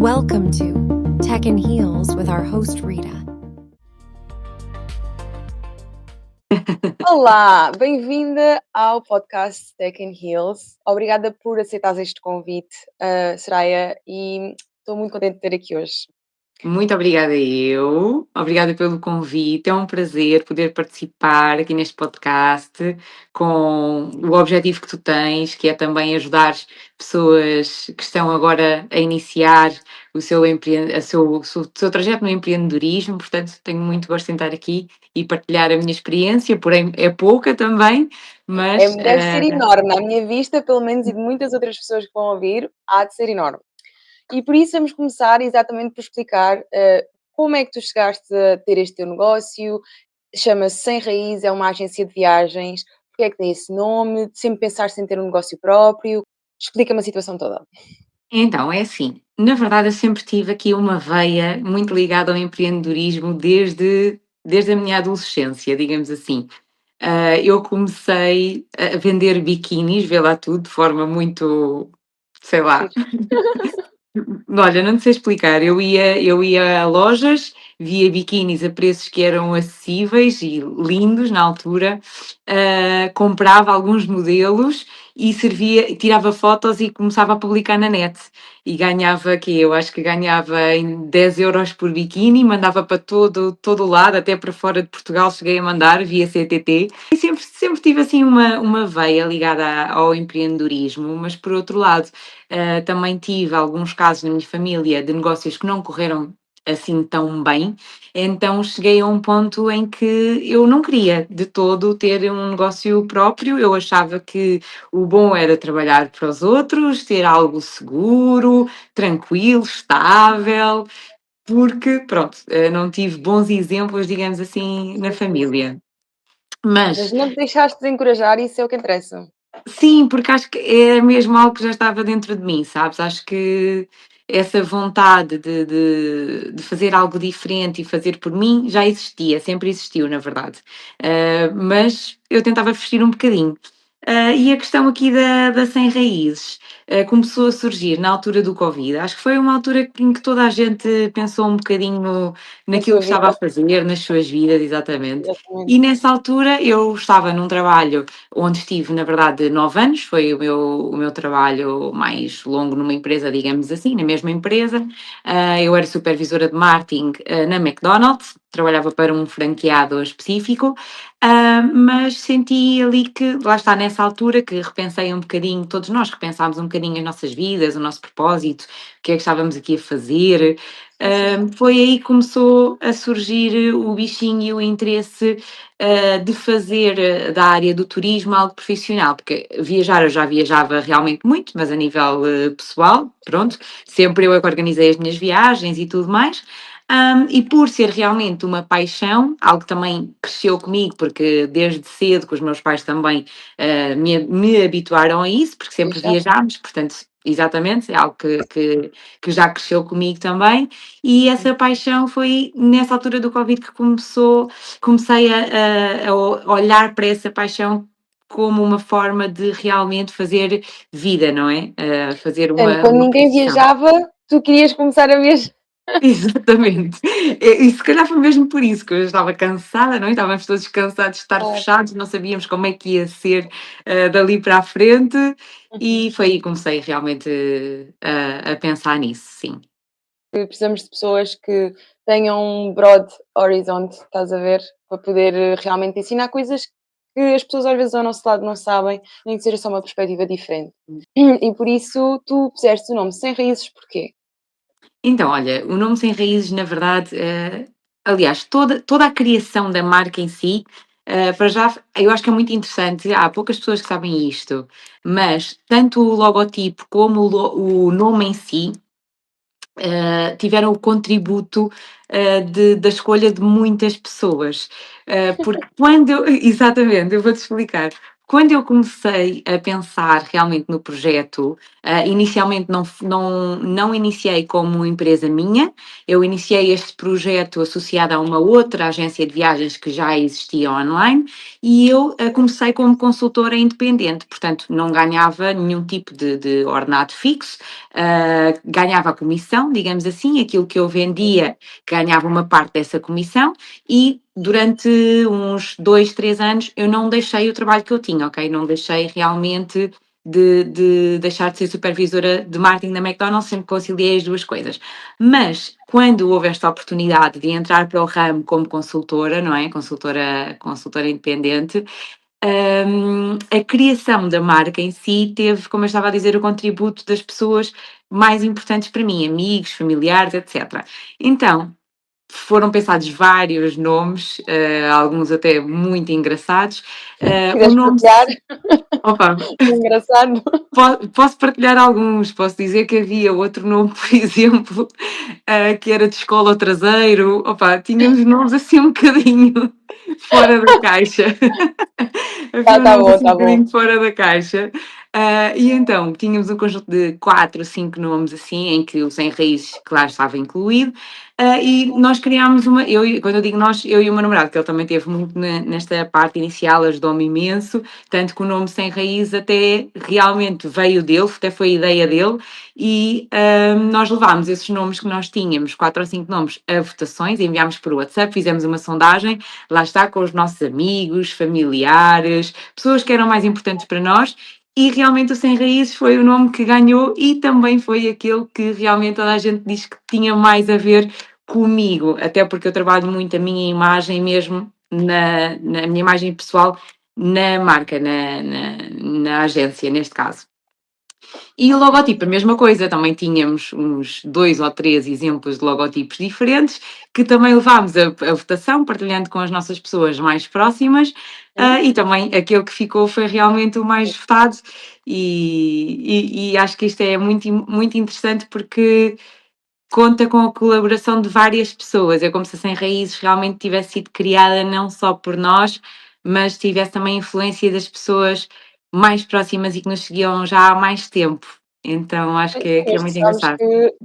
Welcome to Tech and Heels with our host Rita. Olá, bem-vinda ao podcast Tech and Heels. Obrigada por aceitar este convite, Soraya, e estou muito contente de ter aqui hoje. Muito obrigada eu, obrigada pelo convite, é um prazer poder participar aqui neste podcast com o objetivo que tu tens, que é também ajudar pessoas que estão agora a iniciar o seu trajeto no empreendedorismo, portanto tenho muito gosto em estar aqui e partilhar a minha experiência, porém é pouca também, mas Deve ser enorme, à minha vista, pelo menos, e de muitas outras pessoas que vão ouvir, há de ser enorme. E por isso vamos começar exatamente por explicar como é que tu chegaste a ter este teu negócio. Chama-se Sem Raiz, é uma agência de viagens. Porque é que tem esse nome? Sempre pensaste em ter um negócio próprio? Explica-me a situação toda. Então, é assim, na verdade eu sempre tive aqui uma veia muito ligada ao empreendedorismo desde a minha adolescência, digamos assim. Eu comecei a vender biquinis, vê lá tudo, de forma muito, sei lá, Giro. olha, não te sei explicar. Eu ia a lojas, via biquinis a preços que eram acessíveis e lindos na altura, comprava alguns modelos e tirava fotos e começava a publicar na net. E ganhava, que eu acho que ganhava em 10 euros por biquíni, mandava para todo o lado, até para fora de Portugal cheguei a mandar via CTT. E sempre tive assim uma veia ligada ao empreendedorismo, mas por outro lado, também tive alguns casos na minha família de negócios que não correram assim tão bem, então cheguei a um ponto em que eu não queria de todo ter um negócio próprio, eu achava que o bom era trabalhar para os outros, ter algo seguro, tranquilo, estável, porque, pronto, não tive bons exemplos, digamos assim, na família. Mas Mas não te deixaste desencorajar, isso é o que interessa. sim, porque acho que é mesmo algo que já estava dentro de mim, sabes? Acho que essa vontade de fazer algo diferente e fazer por mim já existia, sempre existiu, na verdade. Mas eu tentava fugir um bocadinho. E a questão aqui da Sem Raízes começou a surgir na altura do Covid. Acho que foi uma altura em que toda a gente pensou um bocadinho Na naquilo sua que estava a vida. fazer, nas suas vidas, exatamente. Exatamente. E nessa altura eu estava num trabalho onde estive, na verdade, 9 anos, foi o meu trabalho mais longo numa empresa, digamos assim, na mesma empresa. Eu era supervisora de marketing na McDonald's, trabalhava para um franqueado específico, mas senti ali que, lá está, nessa altura, que repensei um bocadinho, todos nós repensámos um bocadinho as nossas vidas, o nosso propósito, o que é que estávamos aqui a fazer. Foi aí que começou a surgir o bichinho e o interesse de fazer da área do turismo algo profissional, porque viajar eu já viajava realmente muito, mas a nível pessoal, pronto, sempre eu é que organizei as minhas viagens e tudo mais. E por ser realmente uma paixão, algo que também cresceu comigo, porque desde cedo que os meus pais também me habituaram a isso, porque sempre Viajar. viajámos, portanto, exatamente, é algo que já cresceu comigo também, e essa paixão foi nessa altura do Covid que comecei a olhar para essa paixão como uma forma de realmente fazer vida, não é? Fazer Portanto, uma, quando uma ninguém profissão. viajava, tu querias começar a viajar. Exatamente. E se calhar foi mesmo por isso que eu estava cansada, não é? Estávamos todos cansados de estar Claro. fechados, não sabíamos como é que ia ser dali para a frente, Uhum. e foi aí que comecei realmente a pensar nisso, sim. Precisamos de pessoas que tenham um broad horizonte, estás a ver? Para poder realmente ensinar coisas que as pessoas às vezes ao nosso lado não sabem, nem que seja só uma perspectiva diferente. E por isso tu puseste o nome Sem Raízes, porquê? Então, olha, o nome Sem Raízes, na verdade, aliás, toda a criação da marca em si, para já, eu acho que é muito interessante. Há poucas pessoas que sabem isto, mas tanto o logotipo como o nome em si tiveram o contributo da escolha de muitas pessoas. Porque exatamente, eu vou-te explicar. quando eu comecei a pensar realmente no projeto, inicialmente não iniciei como empresa minha, eu iniciei este projeto associado a uma outra agência de viagens que já existia online e eu comecei como consultora independente, portanto não ganhava nenhum tipo de ordenado fixo, ganhava a comissão, digamos assim, aquilo que eu vendia ganhava uma parte dessa comissão e durante uns 2, 3 anos eu não deixei o trabalho que eu tinha, ok? Não deixei realmente de deixar de ser supervisora de marketing da McDonald's, sempre conciliei as duas coisas. Mas quando houve esta oportunidade de entrar para o ramo como consultora, não é? Consultora independente, a criação da marca em si teve, como eu estava a dizer, o contributo das pessoas mais importantes para mim, amigos, familiares, etc. Então, foram pensados vários nomes, alguns até muito engraçados. O Quiseres nome. partilhar? Opa, Engraçado. posso partilhar alguns, posso dizer que havia outro nome, por exemplo, que era de escola ao traseiro. Opa, tínhamos nomes assim um bocadinho fora da caixa. Havia Tá nomes bom, assim um tá bom. bocadinho fora da caixa. E então tínhamos um conjunto de 4, 5 nomes assim, em que o Sem Raízes, claro, estava incluído. E nós criámos quando eu digo nós, eu e o meu namorado, que ele também teve muito nesta parte inicial, ajudou-me imenso, tanto que o nome Sem Raízes até realmente veio dele, até foi a ideia dele, e nós levámos esses nomes que nós tínhamos, 4 ou 5 nomes, a votações, enviámos por WhatsApp, fizemos uma sondagem, lá está, com os nossos amigos, familiares, pessoas que eram mais importantes para nós, e realmente o Sem Raízes foi o nome que ganhou e também foi aquele que realmente toda a gente diz que tinha mais a ver comigo, até porque eu trabalho muito a minha imagem mesmo, na minha imagem pessoal, na marca, na agência, neste caso. E o logotipo, a mesma coisa, também tínhamos uns 2 ou 3 exemplos de logotipos diferentes, que também levámos a votação, partilhando com as nossas pessoas mais próximas, e também aquele que ficou foi realmente o mais votado, e acho que isto é muito interessante porque conta com a colaboração de várias pessoas. É como se a Sem Raízes realmente tivesse sido criada não só por nós, mas tivesse também influência das pessoas mais próximas e que nos seguiam já há mais tempo. Então acho Sim, que é mas tu muito sabes engraçado. que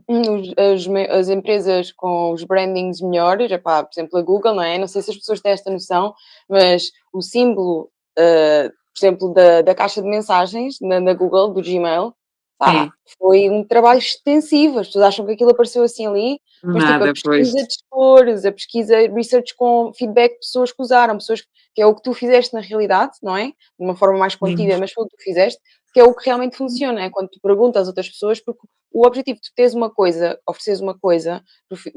as empresas com os brandings melhores, epá, por exemplo, a Google, não é? Não sei se as pessoas têm esta noção, mas o símbolo, por exemplo, da caixa de mensagens na Google, do Gmail, pá, Sim, foi um trabalho extensivo. As pessoas acham que aquilo apareceu assim ali, mas tipo, a nada, pois. pesquisa de cores, a pesquisa, research com feedback de pessoas que usaram, pessoas que é o que tu fizeste na realidade, não é? De uma forma mais Sim. contida, mas foi o que tu fizeste que é o que realmente funciona, é quando tu perguntas às outras pessoas, porque o objetivo de tu teres uma coisa, ofereceres uma coisa,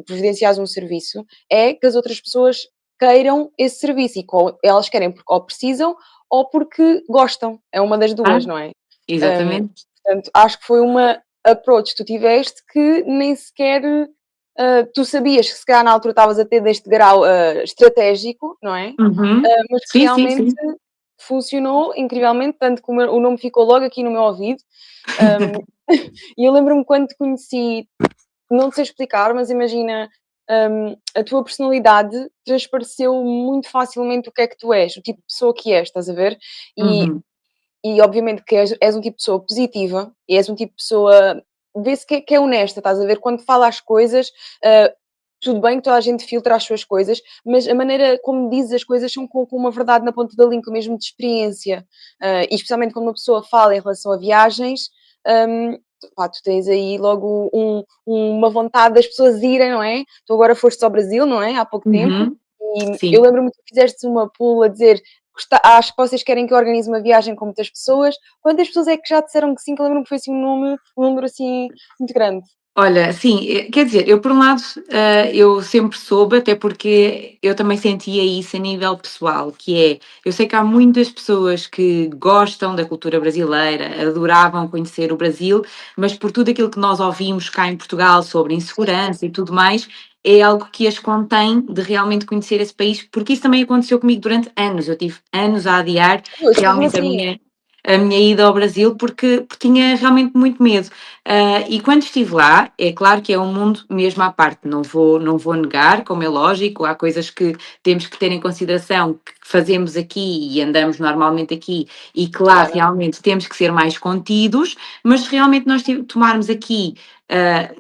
providenciares um serviço, é que as outras pessoas queiram esse serviço e elas querem porque ou precisam ou porque gostam. É uma das Ah, duas, não é? exatamente. Portanto, acho que foi uma approach que tu tiveste que nem sequer tu sabias que se calhar na altura estavas a ter deste grau estratégico, não é? Uhum. Mas que Sim, sim, realmente sim. funcionou incrivelmente, tanto que o nome ficou logo aqui no meu ouvido. Hum, e eu lembro-me quando te conheci, não te sei explicar, mas imagina, a tua personalidade transpareceu muito facilmente o que é que tu és, o tipo de pessoa que és, estás a ver? E, Uhum. e obviamente que és um tipo de pessoa positiva, e és um tipo de pessoa, vê-se que é honesta, estás a ver? Quando fala as coisas, ah, tudo bem que toda a gente filtra as suas coisas, mas a maneira como dizes as coisas são com uma verdade na ponta da língua, mesmo de experiência. E especialmente quando uma pessoa fala em relação a viagens, pá, tu tens aí logo uma vontade das pessoas irem, não é? Tu agora foste ao Brasil, não é? Há pouco tempo. Uhum. E eu Sim. lembro-me que tu fizeste uma pool a dizer acho que vocês querem que eu organize uma viagem com muitas pessoas. Quantas pessoas é que já disseram que sim? Que eu lembro-me que foi assim um número assim muito grande. Olha, sim, quer dizer, eu por um lado, eu sempre soube, até porque eu também sentia isso a nível pessoal, que é, eu sei que há muitas pessoas que gostam da cultura brasileira, adoravam conhecer o Brasil, mas por tudo aquilo que nós ouvimos cá em Portugal sobre insegurança e tudo mais, é algo que as contém de realmente conhecer esse país, porque isso também aconteceu comigo durante anos. Eu tive anos a adiar Pois, mesmo realmente a assim. minha a minha ida ao Brasil porque tinha realmente muito medo. E quando estive lá, é claro que é um mundo mesmo à parte, não vou negar, como é lógico, há coisas que temos que ter em consideração que fazemos aqui e andamos normalmente aqui e que lá Claro. realmente temos que ser mais contidos, mas se realmente nós tomarmos aqui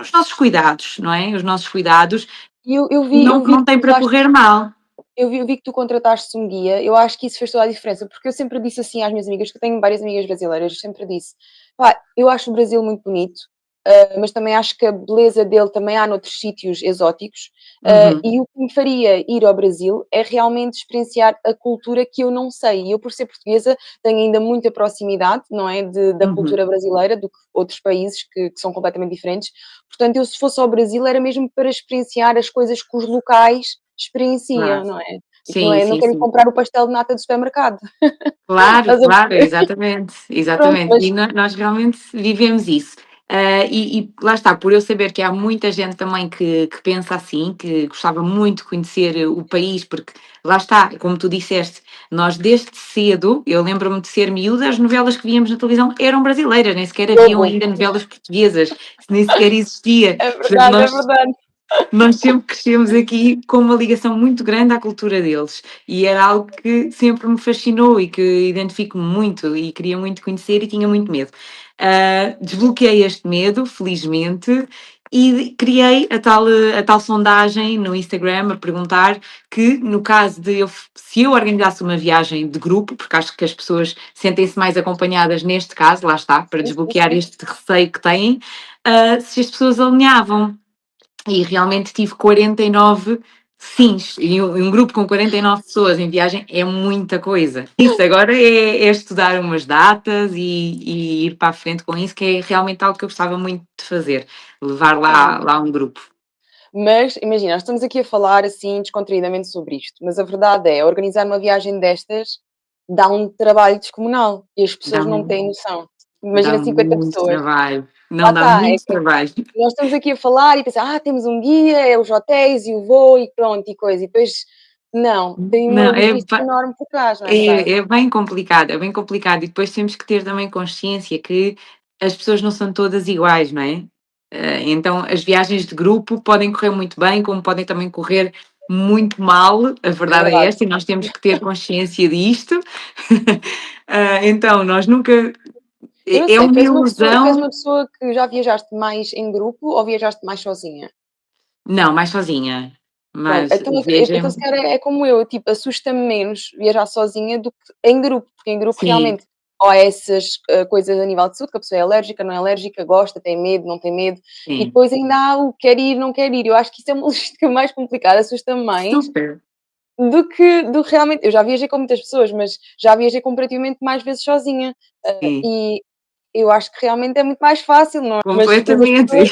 os nossos cuidados, não é? Os nossos cuidados, E eu vi não, eu vi não que tem tu para usaste correr mal. eu vi que tu contrataste um guia, eu acho que isso fez toda a diferença, porque eu sempre disse assim às minhas amigas, que eu tenho várias amigas brasileiras, eu sempre disse: "Pá, eu acho o Brasil muito bonito, mas também acho que a beleza dele também há noutros sítios exóticos, Uhum, e o que me faria ir ao Brasil é realmente experienciar a cultura que eu não sei". E eu, por ser portuguesa, tenho ainda muita proximidade, não é, da uhum, cultura brasileira do que outros países que são completamente diferentes. Portanto, eu se fosse ao Brasil era mesmo para experienciar as coisas que os locais experienciam, claro. não é? Tipo, não Sim, é, não sim, quero ir sim. comprar o pastel de nata do supermercado. Claro, Estás a claro, perceber? exatamente, Pronto, exatamente. mas E nós realmente vivemos isso. E lá está, por eu saber que há muita gente também que pensa assim, que gostava muito de conhecer o país, porque lá está, como tu disseste, nós desde cedo, eu lembro-me de ser miúda, as novelas que víamos na televisão eram brasileiras, nem sequer haviam Globo. ainda novelas portuguesas, nem sequer existia. É Portanto, verdade, é verdade. nós sempre crescemos aqui com uma ligação muito grande à cultura deles e era algo que sempre me fascinou e que identifico-me muito e queria muito conhecer e tinha muito medo. Desbloqueei este medo, felizmente, e criei a tal sondagem no Instagram a perguntar que, no caso de se eu organizasse uma viagem de grupo, porque acho que as pessoas sentem-se mais acompanhadas neste caso, lá está, para Sim, sim, desbloquear sim. este receio que têm, se as pessoas alinhavam. E realmente tive 49 sims. E um grupo com 49 pessoas em viagem é muita coisa. Isso agora é estudar umas datas e ir para a frente com isso, que é realmente algo que eu gostava muito de fazer, levar lá, Sim. lá um grupo. Mas imagina, nós estamos aqui a falar assim descontraídamente sobre isto, mas a verdade é, organizar uma viagem destas dá um trabalho descomunal e as pessoas não Dá-me têm noção. dá Imagina 50 muito pessoas. trabalho. Lá Não, dá está, é muito que trabalho. nós estamos aqui a falar e pensar: "Ah, temos um guia, é os hotéis e o voo e pronto e coisa", e depois não, tem uma Não, logística enorme por trás, não é verdade? é bem complicado, é bem complicado. E depois temos que ter também consciência que as pessoas não são todas iguais, não é? Então, as viagens de grupo podem correr muito bem, como podem também correr muito mal. A É verdade é verdade. esta, e nós temos que ter consciência disto. Então, nós nunca. Eu não É sei, uma tu és uma ilusão. pessoa que já viajaste mais em grupo ou viajaste mais sozinha? Não, mais sozinha. Pronto, Mas então viajei. se calhar é como eu, tipo, assusta-me menos viajar sozinha do que em grupo, porque em grupo Sim, realmente ou há essas, coisas a nível de saúde, que a pessoa é alérgica, não é alérgica, gosta, tem medo, não tem medo, e sim. depois ainda há o quer ir, não quer ir. Eu acho que isso é uma logística mais complicada, assusta-me mais Super. do que realmente eu já viajei com muitas pessoas, mas já viajei comparativamente mais vezes sozinha, Sim, e eu acho que realmente é muito mais fácil, não é? Mas as completamente. pessoas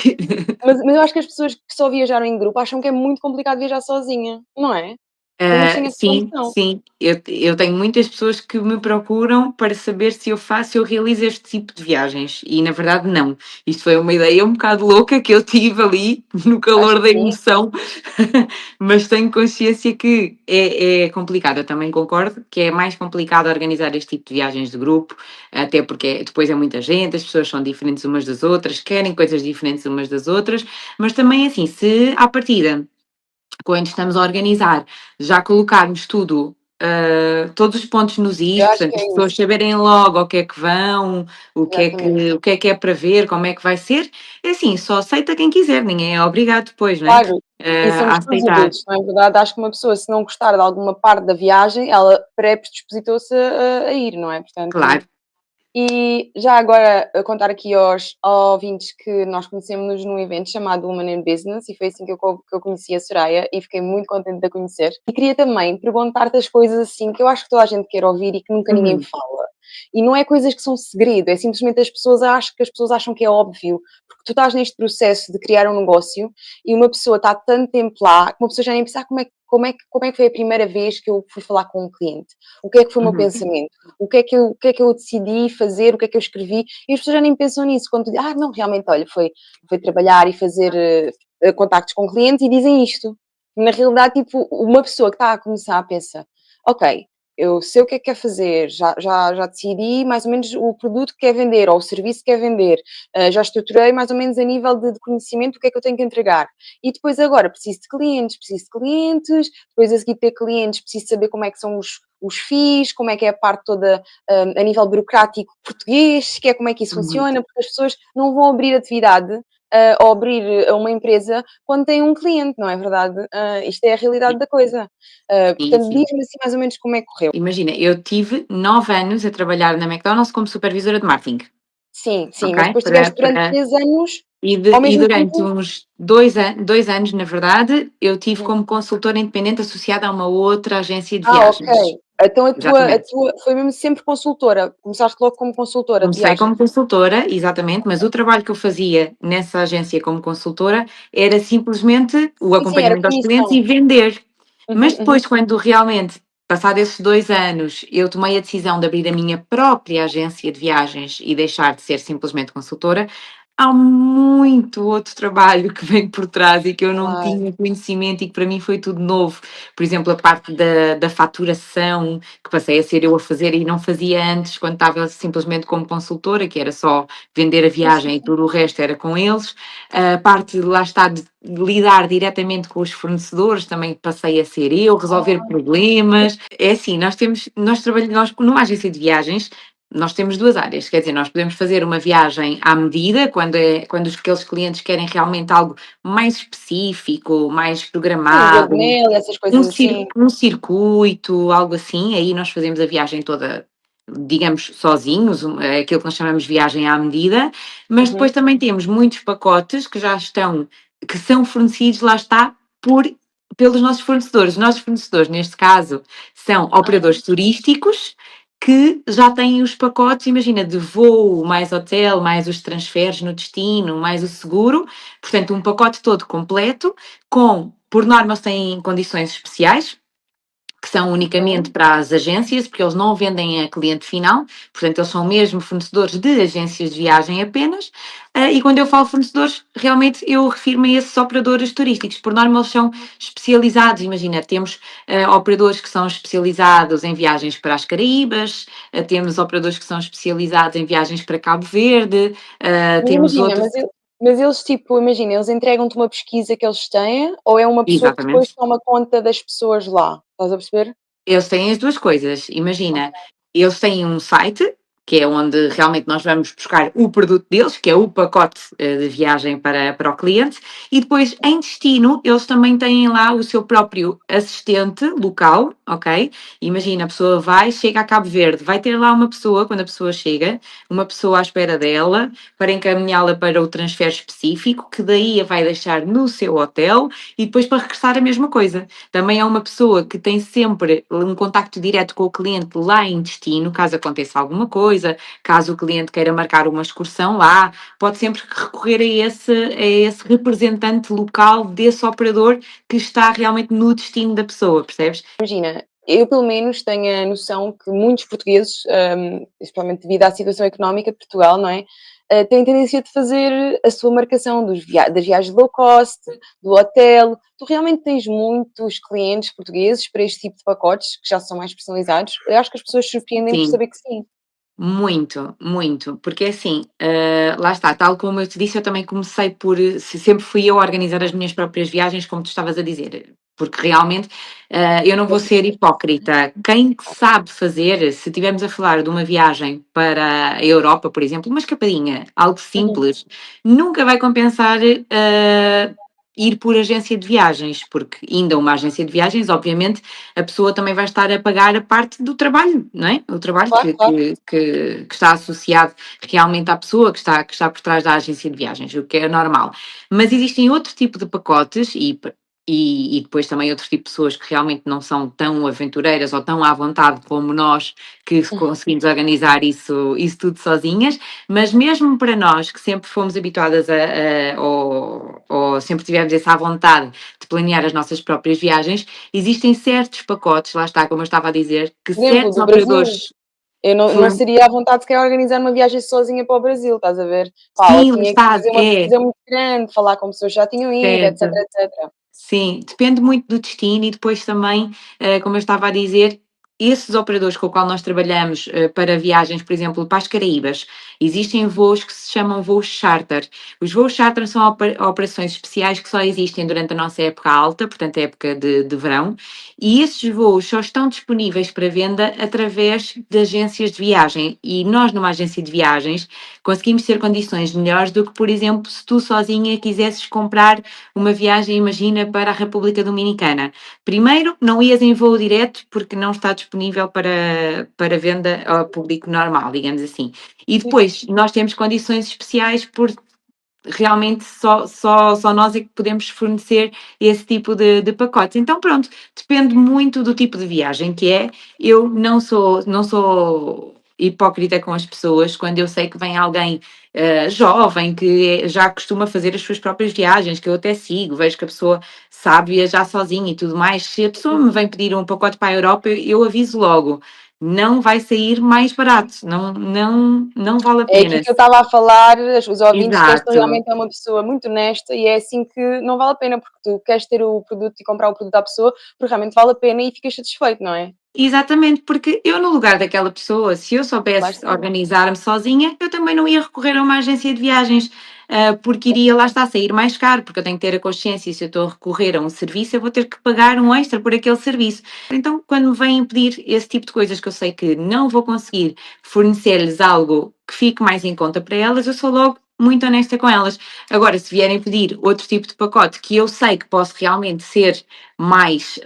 mas eu acho que as pessoas que só viajaram em grupo acham que é muito complicado viajar sozinha, não é? Pelo menos tenho essa Sim, noção. sim. Eu tenho muitas pessoas que me procuram para saber se eu realizo este tipo de viagens e na verdade não. Isto foi uma ideia um bocado louca que eu tive ali no Acho calor que da sim, emoção, mas tenho consciência que é complicado. Eu também concordo que é mais complicado organizar este tipo de viagens de grupo, até porque depois é muita gente, as pessoas são diferentes umas das outras, querem coisas diferentes umas das outras, mas também assim, se à partida quando estamos a organizar, já colocarmos tudo, todos os pontos nos eu is, acho portanto, que as é pessoas isso, saberem logo ao que é que vão, exatamente. o que é para ver, como é que vai ser. É assim, só aceita quem quiser, ninguém é obrigado depois, não é? Claro, e A somos todos aceitar. adultos, não é verdade? Acho que uma pessoa se não gostar de alguma parte da viagem, ela predispositou-se a ir, não é? Portanto, Claro. e já agora a contar aqui aos ouvintes que nós conhecemos-nos num evento chamado Women in Business e foi assim que eu conheci a Soraya e fiquei muito contente de a conhecer. E queria também perguntar-te as coisas assim que eu acho que toda a gente quer ouvir e que nunca ninguém Uhum, fala. E não é coisas que são segredo, é simplesmente as pessoas acham que é óbvio, porque tu estás neste processo de criar um negócio e uma pessoa está tanto tempo lá, que uma pessoa já nem pensa como é que foi a primeira vez que eu fui falar com um cliente, o que é que foi o meu uhum. pensamento, o que é que eu decidi fazer, o que é que eu escrevi, e as pessoas já nem pensam nisso. Quando tu dizes, não, realmente, olha, foi trabalhar e fazer contactos com clientes e dizem isto. Na realidade, tipo, uma pessoa que está a começar pensa, ok, eu sei o que é que quero fazer, já decidi mais ou menos o produto que quer vender ou o serviço que quer vender, já estruturei mais ou menos a nível de conhecimento o que é que eu tenho que entregar. E depois agora preciso de clientes, depois a seguir ter clientes preciso saber como é que são os FIIs, como é que é a parte toda, a nível burocrático português, que é como é que isso Uhum. funciona, porque as pessoas não vão abrir atividade, ou abrir uma empresa quando têm um cliente, não é verdade? Isto é a realidade da coisa. Sim, Portanto, sim. diz-me assim mais ou menos como é que correu. Imagina, eu tive 9 anos a trabalhar na McDonald's como supervisora de marketing, Sim, sim, ok? mas depois Para tiveste durante para 3 anos e ao e mesmo durante tempo. uns 2 anos, na verdade, eu tive Uhum. como consultora independente associada a uma outra agência de Ok. viagens. Então a Exatamente. tua foi mesmo sempre consultora, começaste logo como consultora de Comecei como viagens? consultora, exatamente, mas o trabalho que eu fazia nessa agência como consultora era simplesmente o Sim, sim, era acompanhamento aos clientes comissão. e vender. Mas Uhum, uhum. depois, quando realmente, passado esses 2 anos, eu tomei a decisão de abrir a minha própria agência de viagens e deixar de ser simplesmente consultora, há muito outro trabalho que vem por trás e que eu não Claro. tinha conhecimento e que para mim foi tudo novo. Por exemplo, a parte da faturação, que passei a ser eu a fazer e não fazia antes, quando estava simplesmente como consultora, que era só vender a Sim, sim, viagem e sim. tudo o resto era com eles. A parte, lá está, de lidar diretamente com os fornecedores, também passei a ser eu, resolver Ah, problemas. É assim, nós trabalhamos, nós, numa agência de viagens, nós temos 2 áreas, quer dizer, nós podemos fazer uma viagem à medida, quando aqueles clientes querem realmente algo mais específico, mais sim, lua de programado, mel, essas coisas assim. um circuito, algo assim, aí nós fazemos a viagem toda, digamos, sozinhos, aquilo que nós chamamos de viagem à medida, mas depois Uhum. também temos muitos pacotes que são fornecidos, lá está, pelos nossos fornecedores. Os nossos fornecedores, neste caso, são Ah, operadores turísticos que já têm os pacotes, imagina, de voo, mais hotel, mais os transferes no destino, mais o seguro, portanto, um pacote todo completo, por norma, eles têm condições especiais, que são unicamente ok. para as agências, porque eles não vendem a cliente final, portanto, eles são mesmo fornecedores de agências de viagem apenas. E quando eu falo fornecedores, realmente eu refiro-me a esses operadores turísticos. Por norma, eles são especializados. Imagina, temos operadores que são especializados em viagens para as Caraíbas, temos operadores que são especializados em viagens para Cabo Verde, Mas temos imagina, outros. mas eles, tipo, imagina, eles entregam-te uma pesquisa que eles têm ou é uma pessoa que depois Exatamente. toma conta das pessoas lá? Estás a perceber? Eles têm as 2 coisas. Imagina, Ok. eles têm um site, que é onde realmente nós vamos buscar o produto deles, que é o pacote, de viagem para o cliente, e depois em destino eles também têm lá o seu próprio assistente local, ok? Imagina, a pessoa chega a Cabo Verde, vai ter lá uma pessoa, quando a pessoa chega, uma pessoa à espera dela, para encaminhá-la para o transfer específico, que daí a vai deixar no seu hotel e depois para regressar a mesma coisa. Também é uma pessoa que tem sempre um contacto direto com o cliente lá em destino, caso aconteça alguma coisa, caso o cliente queira marcar uma excursão lá, pode sempre recorrer a esse representante local desse operador que está realmente no destino da pessoa, percebes? Imagina, eu pelo menos tenho a noção que muitos portugueses, principalmente devido à situação económica de Portugal, não é? Têm tendência de fazer a sua marcação das viagens low cost, do hotel. Tu realmente tens muitos clientes portugueses para este tipo de pacotes, que já são mais personalizados? Eu acho que as pessoas se surpreendem por Sim. saber que sim. Muito, muito, porque é assim, lá está, tal como eu te disse, eu também comecei sempre fui eu a organizar as minhas próprias viagens, como tu estavas a dizer, porque realmente, eu não vou ser hipócrita. Quem sabe fazer, se estivermos a falar de uma viagem para a Europa, por exemplo, uma escapadinha, algo Uhum. simples, nunca vai compensar, ir por agência de viagens, porque ainda uma agência de viagens, obviamente, a pessoa também vai estar a pagar a parte do trabalho, não é? O trabalho Claro, claro. que está associado realmente à pessoa que está por trás da agência de viagens, o que é normal. Mas existem outro tipo de pacotes e depois também outro tipo de pessoas que realmente não são tão aventureiras ou tão à vontade como nós, que conseguimos organizar isso tudo sozinhas, mas mesmo para nós que sempre fomos habituadas ou sempre tivemos essa vontade de planear as nossas próprias viagens, existem certos pacotes, lá está, como eu estava a dizer, que Por exemplo, certos do Brasil. operadores Eu não forne seria à vontade sequer organizar uma viagem sozinha para o Brasil, estás a ver? Pá, ou sim, lá tinha que está, fazer uma pesquisa muito grande, falar com pessoas que já tinham ido, etc, certo. etc. Sim, depende muito do destino e depois também, como eu estava a dizer, esses operadores com o qual nós trabalhamos para viagens, por exemplo, para as Caraíbas, existem voos que se chamam voos charter. Os voos charter são operações especiais que só existem durante a nossa época alta, portanto, a época de verão, e esses voos só estão disponíveis para venda através de agências de viagem. E nós, numa agência de viagens, conseguimos ter condições melhores do que, por exemplo, se tu sozinha quisesses comprar uma viagem, imagina, para a República Dominicana. Primeiro, não ias em voo direto porque não está disponível para venda ao público normal, digamos assim. E depois, nós temos condições especiais por realmente só nós é que podemos fornecer esse tipo de pacotes. Então, pronto, depende muito do tipo de viagem que é. Eu não sou hipócrita com as pessoas quando eu sei que vem alguém jovem que já costuma fazer as suas próprias viagens, que eu até sigo, vejo que a pessoa sabe viajar sozinha e tudo mais. Se a pessoa me vem pedir um pacote para a Europa, eu aviso logo. Não vai sair mais barato, não vale a É aqui pena. que eu estava a falar, os ouvintes, que esta Exato. realmente é uma pessoa muito honesta e é assim que não vale a pena, porque tu queres ter o produto e comprar o produto à pessoa, porque realmente vale a pena e ficas satisfeito, não é? Exatamente, porque eu no lugar daquela pessoa, se eu Lá soubesse está. organizar-me sozinha, eu também não ia recorrer a uma agência de viagens, porque iria lá estar a sair mais caro, porque eu tenho que ter a consciência, se eu estou a recorrer a um serviço, eu vou ter que pagar um extra por aquele serviço. Então, quando me vêm pedir esse tipo de coisas que eu sei que não vou conseguir fornecer-lhes algo que fique mais em conta para elas, eu sou logo muito honesta com elas. Agora, se vierem pedir outro tipo de pacote que eu sei que posso realmente ser mais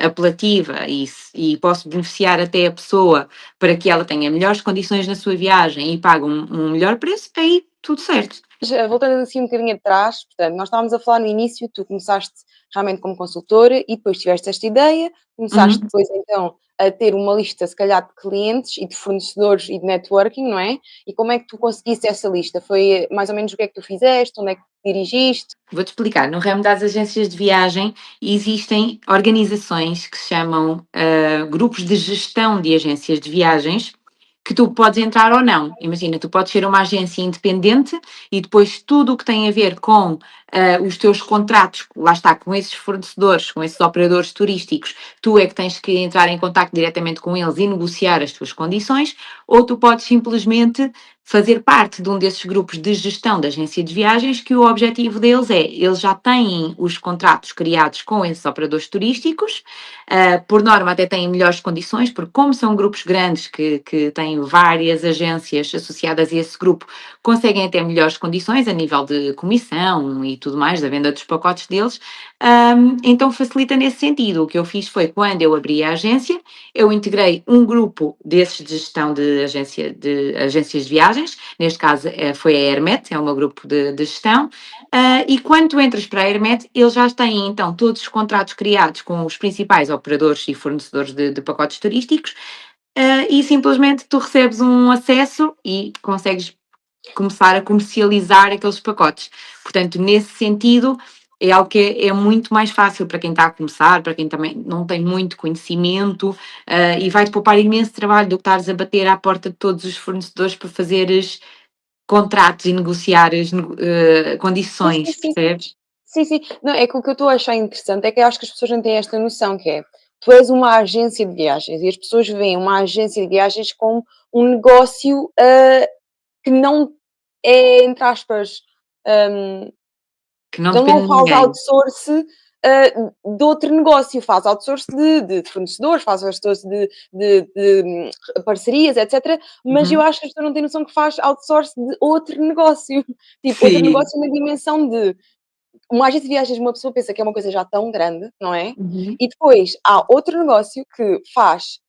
apelativa e posso beneficiar até a pessoa para que ela tenha melhores condições na sua viagem e pague um melhor preço, aí tudo certo. Mas, voltando assim um bocadinho atrás, portanto, nós estávamos a falar no início, tu começaste realmente como consultora e depois tiveste esta ideia, começaste Uhum. depois então a ter uma lista, se calhar, de clientes e de fornecedores e de networking, não é? E como é que tu conseguiste essa lista? Foi mais ou menos o que é que tu fizeste? Onde é que te dirigiste? Vou-te explicar. No ramo das agências de viagem existem organizações que se chamam grupos de gestão de agências de viagens que tu podes entrar ou não. Imagina, tu podes ser uma agência independente e depois tudo o que tem a ver com os teus contratos, lá está, com esses fornecedores, com esses operadores turísticos, tu é que tens que entrar em contacto diretamente com eles e negociar as tuas condições, ou tu podes simplesmente fazer parte de um desses grupos de gestão da agência de viagens, que o objetivo deles é, eles já têm os contratos criados com esses operadores turísticos, por norma até têm melhores condições, porque como são grupos grandes que têm várias agências associadas a esse grupo, conseguem até melhores condições a nível de comissão e tudo mais, da venda dos pacotes deles, então facilita nesse sentido. O que eu fiz foi, quando eu abri a agência, eu integrei um grupo desses de gestão de agências de viagens, neste caso foi a Hermet, é o meu grupo de gestão, e quando tu entras para a Hermet, eles já têm então todos os contratos criados com os principais operadores e fornecedores de pacotes turísticos, e simplesmente tu recebes um acesso e consegues começar a comercializar aqueles pacotes. Portanto, nesse sentido, é algo que é muito mais fácil para quem está a começar, para quem também não tem muito conhecimento, e vai-te poupar imenso trabalho do que estares a bater à porta de todos os fornecedores para fazeres contratos e negociares Sim, sim, condições, sim. percebes? Sim, sim. Não, é que o que eu estou a achar interessante é que eu acho que as pessoas não têm esta noção que é, tu és uma agência de viagens e as pessoas veem uma agência de viagens como um negócio, que não é, entre aspas, hum, Que não ele não depende de faz ninguém. outsource, de outro negócio, faz outsource de fornecedores, faz outsource de parcerias, etcétera, mas eu Uhum. acho que as pessoas não têm noção que faz outsource de outro negócio. Tipo, outro Sim. negócio na dimensão de uma agência de viagens, uma pessoa pensa que é uma coisa já tão grande, não é? Uhum. E depois há outro negócio que faz,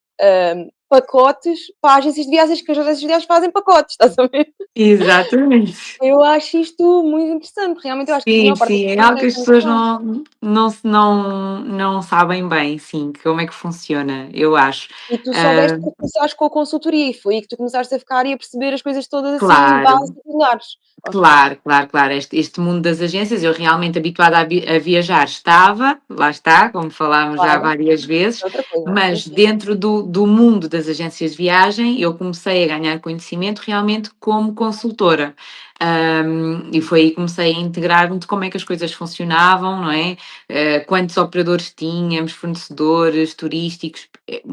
pacotes para agências de viagens, que as agências de viagens fazem pacotes, estás a ver? Exatamente. Eu acho isto muito interessante, realmente eu acho que a Sim, maior parte das sim, é pessoas não algo tem que as essa pessoas noção. não sabem bem, sim, como é que funciona, eu acho. E tu soubeste Ah, porque começaste com a consultoria e foi aí que tu começaste a ficar e a perceber as coisas todas assim claro, básicas. Ok, claro, claro, claro. Este mundo das agências, eu realmente habituada a viajar estava, lá está, como falámos já claro, várias vezes, é outra coisa. Sim, mas sim. dentro do mundo das agências de viagem, eu comecei a ganhar conhecimento realmente como consultora. E foi aí que comecei a integrar-me de como é que as coisas funcionavam, não é? Quantos operadores tínhamos, fornecedores turísticos,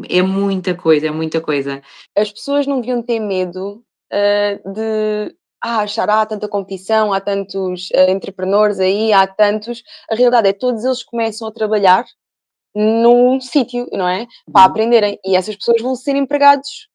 é muita coisa, é muita coisa. As pessoas não deviam ter medo, de achar: "Há tanta competição, há tantos, entrepreneurs aí, há tantos", a realidade é que todos eles começam a trabalhar num sítio, não é, para Uhum. aprenderem e essas pessoas vão ser empregados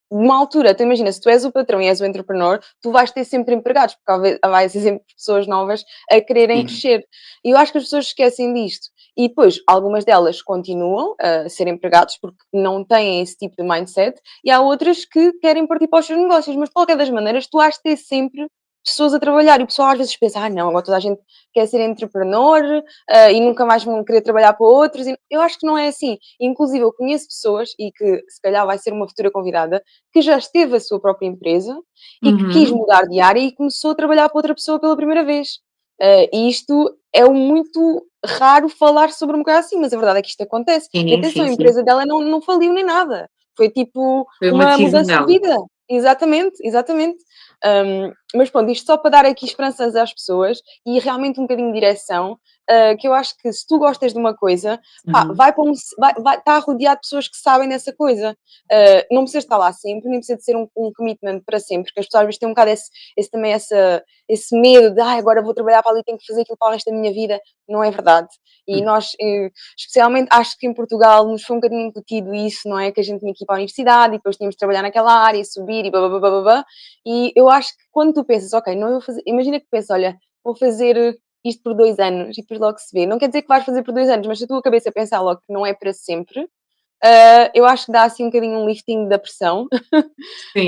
numa altura. Então imagina, se tu és o patrão e és o entrepreneur, tu vais ter sempre empregados, porque vai ser sempre pessoas novas a quererem Sim. crescer. E eu acho que as pessoas esquecem disto. E depois, algumas delas continuam a ser empregados porque não têm esse tipo de mindset, e há outras que querem partir para os seus negócios, mas de qualquer das maneiras, tu has de ter sempre pessoas a trabalhar. E o pessoal às vezes pensa, não, agora toda a gente quer ser entrepreneur, e nunca mais vão querer trabalhar para outros. E eu acho que não é assim. Inclusive, eu conheço pessoas, e que se calhar vai ser uma futura convidada, que já esteve a sua própria empresa e que quis Uhum. mudar de área e começou a trabalhar para outra pessoa pela primeira vez. E isto é muito raro falar sobre uma coisa assim, mas a verdade é que isto acontece. E Sim, atenção, sim, a sim. empresa dela não faliu nem nada. Foi tipo Foi uma uma decisão mudança de dela. vida. Exatamente, exatamente. Mas pronto, isto só para dar aqui esperanças às pessoas e realmente um bocadinho de direção, que eu acho que se tu gostas de uma coisa, pá, Uhum. vai para está rodeado de pessoas que sabem dessa coisa. Não precisa estar lá sempre, nem precisa de ser um commitment para sempre, porque as pessoas às vezes têm um bocado também esse medo de agora vou trabalhar para ali, tenho que fazer aquilo para o resto da minha vida. Não é verdade. E Hum. nós, especialmente, acho que em Portugal nos foi um bocadinho incutido isso, não é? Que a gente tinha que ir para a universidade e depois tínhamos de trabalhar naquela área e subir e babá. E eu acho que quando tu pensas, ok, não vou fazer, imagina que pensas, olha, vou fazer isto por 2 anos e depois logo se vê. Não quer dizer que vais fazer por 2 anos, mas se a tua cabeça pensar logo que não é para sempre, eu acho que dá assim um bocadinho um lifting da pressão. Sim.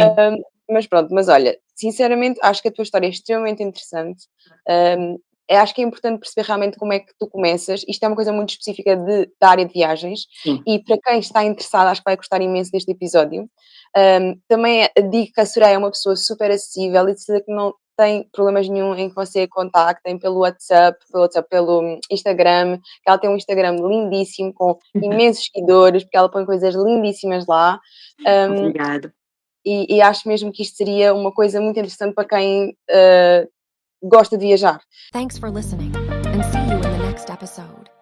Mas pronto, mas olha, sinceramente acho que a tua história é extremamente interessante. Acho que é importante perceber realmente como é que tu começas. Isto é uma coisa muito específica da área de viagens Sim. e para quem está interessado acho que vai gostar imenso deste episódio. Também digo que a Soraya é uma pessoa super acessível e de certeza que não tem problemas nenhum em que você a contactem pelo Instagram, que ela tem um Instagram lindíssimo, com imensos seguidores, porque ela põe coisas lindíssimas lá. Um, Obrigada. e acho mesmo que isto seria uma coisa muito interessante para quem gosta de viajar. Thanks for listening, and see you in the next episode.